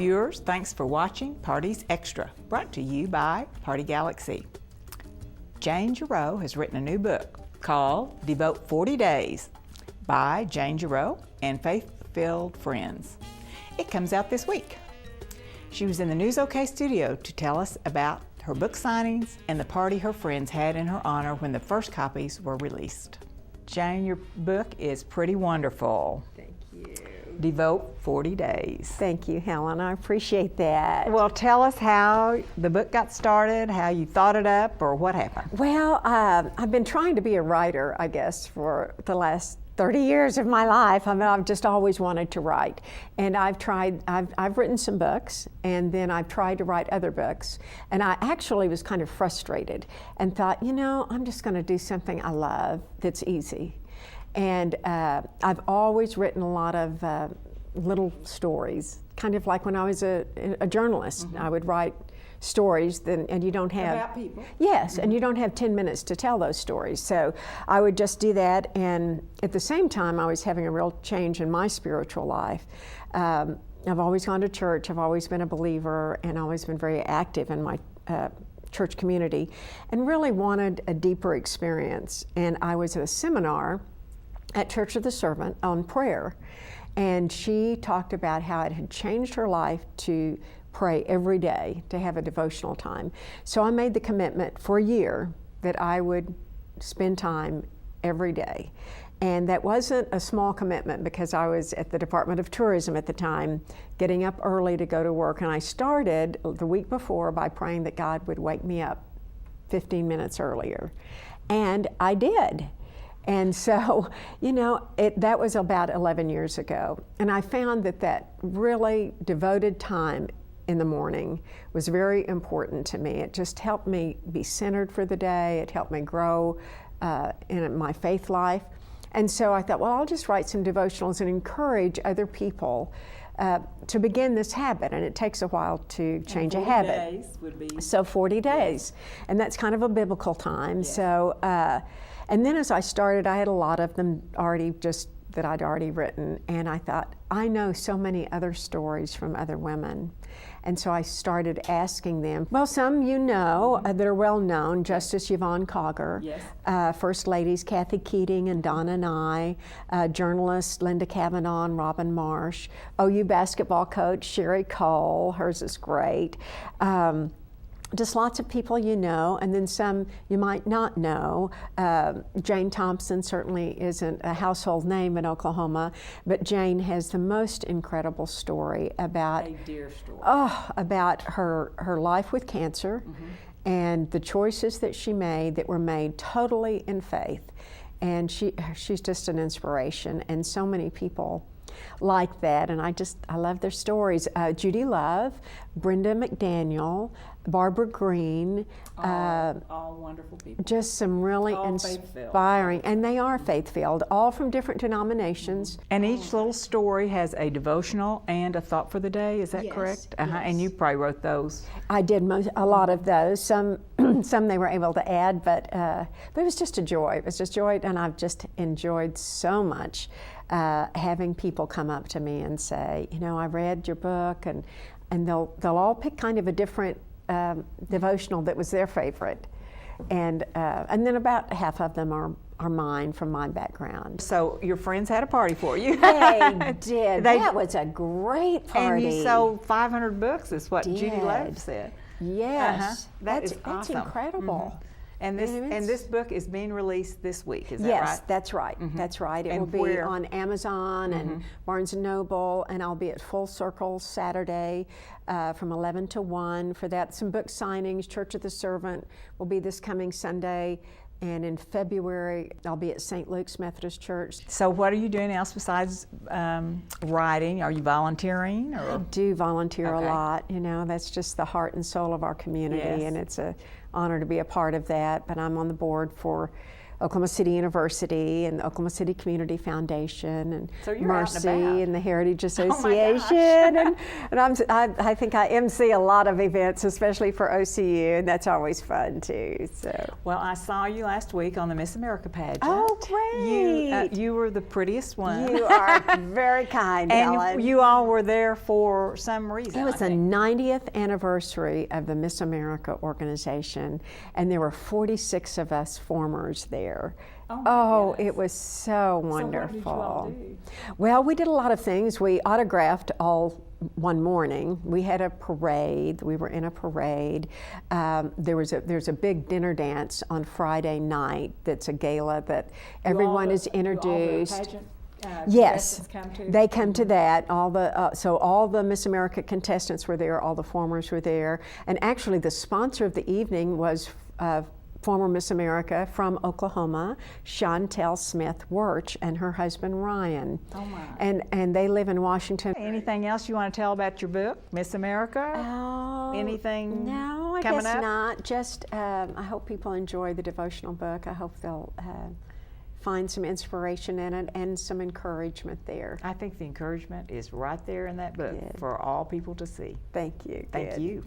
viewers, thanks for watching Parties Extra, brought to you by Party Galaxy. Jane Jayroe has written a new book called Devote 40 Days by Jane Jayroe and faith-filled friends. It comes out this week. She was in the News OK studio to tell us about her book signings and the party her friends had in her honor when the first copies were released. Jane, your book is pretty wonderful. Thank you. Devote 40 Days. Thank you, Helen. I appreciate that. Well, tell us how the book got started, how you thought it up, or what happened. Well, I've been trying to be a writer, I guess, for the last 30 years of my life. I mean, I've just always wanted to write. And I've written some books, and then I've tried to write other books. And I actually was kind of frustrated and thought, you know, I'm just going to do something I love that's easy. And I've always written a lot of little stories, kind of like when I was a journalist. I would write stories, and you don't have... About people. Yes, and you don't have 10 minutes to tell those stories. So I would just do that, and at the same time, I was having a real change in my spiritual life. I've always gone to church, I've always been a believer, and always been very active in my church community, and really wanted a deeper experience. And I was at a seminar at Church of the Servant on prayer, and she talked about how it had changed her life to pray every day, to have a devotional time. So I made the commitment for a year that I would spend time every day. And that wasn't a small commitment, because I was at the Department of Tourism at the time, getting up early to go to work. And I started the week before by praying that God would wake me up 15 minutes earlier. And I did. And so, you know, that was about 11 years ago. And I found that really devoted time in the morning was very important to me. It just helped me be centered for the day. It helped me grow in my faith life. And so I thought, well, I'll just write some devotionals and encourage other people to begin this habit. And it takes a while to change a habit. 40 days would be... So 40 days. Yes. And that's kind of a biblical time. Yes. So, and then as I started, I had a lot of them that I'd already written. And I thought, I know so many other stories from other women. And so I started asking them. Well, some you know that are well known: Justice Yvonne Cogger, yes. First Ladies Kathy Keating and Donna Nye, journalists Linda Kavanaugh and Robin Marsh, OU basketball coach Sherry Cole, hers is great. Just lots of people you know, and then some you might not know. Jane Thompson certainly isn't a household name in Oklahoma, but Jane has the most incredible story about... A dear story. Oh, about her life with cancer, and the choices that she made that were made totally in faith. And she's just an inspiration, and so many people like that, and I love their stories. Judy Love, Brenda McDaniel, Barbara Green, all wonderful people. Just some really inspiring, and they are faith-filled, all from different denominations. And each little story has a devotional and a thought for the day, is that correct? Yes. And you probably wrote those. I did a lot of those. Some they were able to add, but it was just a joy. It was just joy, and I've just enjoyed so much having people come up to me and say, you know, I read your book, and they'll all pick kind of a different devotional that was their favorite, and then about half of them are mine from my background. So your friends had a party for you. They did. That was a great party. And you sold 500 books, is what Judy Love said. Yes, That's that's awesome. incredible. And this book is being released this week, is that right? Yes, that's right. That's right. It will be on Amazon and Barnes & Noble, and I'll be at Full Circle Saturday from 11 to 1 for that. Some book signings. Church of the Servant will be this coming Sunday. And in February, I'll be at St. Luke's Methodist Church. So what are you doing else besides writing? Are you volunteering? Or? I do volunteer a lot. You know, that's just the heart and soul of our community, and it's an honor to be a part of that. But I'm on the board for Oklahoma City University and the Oklahoma City Community Foundation and So you're out and Mercy about. and the Heritage Oh my Association. gosh. I think I MC a lot of events, especially for OCU, and that's always fun too. So. Well, I saw you last week on the Miss America pageant. Oh, great. You were the prettiest one. You are very kind, and Helen. you all were there for some reason. It was I the think. 90th anniversary of the Miss America organization, and there were 46 of us formers there. Oh, my it was so wonderful. So what did you all do? Well, we did a lot of things. We autographed all one morning. We had a parade. We were in a parade. There's a big dinner dance on Friday night. That's a gala that everyone is introduced. Yes, they come to that. So all the Miss America contestants were there. All the formers were there, and actually the sponsor of the evening was former Miss America from Oklahoma, Chantel Smith Wirch, and her husband Ryan. Oh my! And they live in Washington. Anything else you want to tell about your book, Miss America? Anything? No, I coming guess up? not. Just I hope people enjoy the devotional book. I hope they'll find some inspiration in it and some encouragement there. I think the encouragement is right there in that book Good. for all people to see. Thank you. Thank Good. you.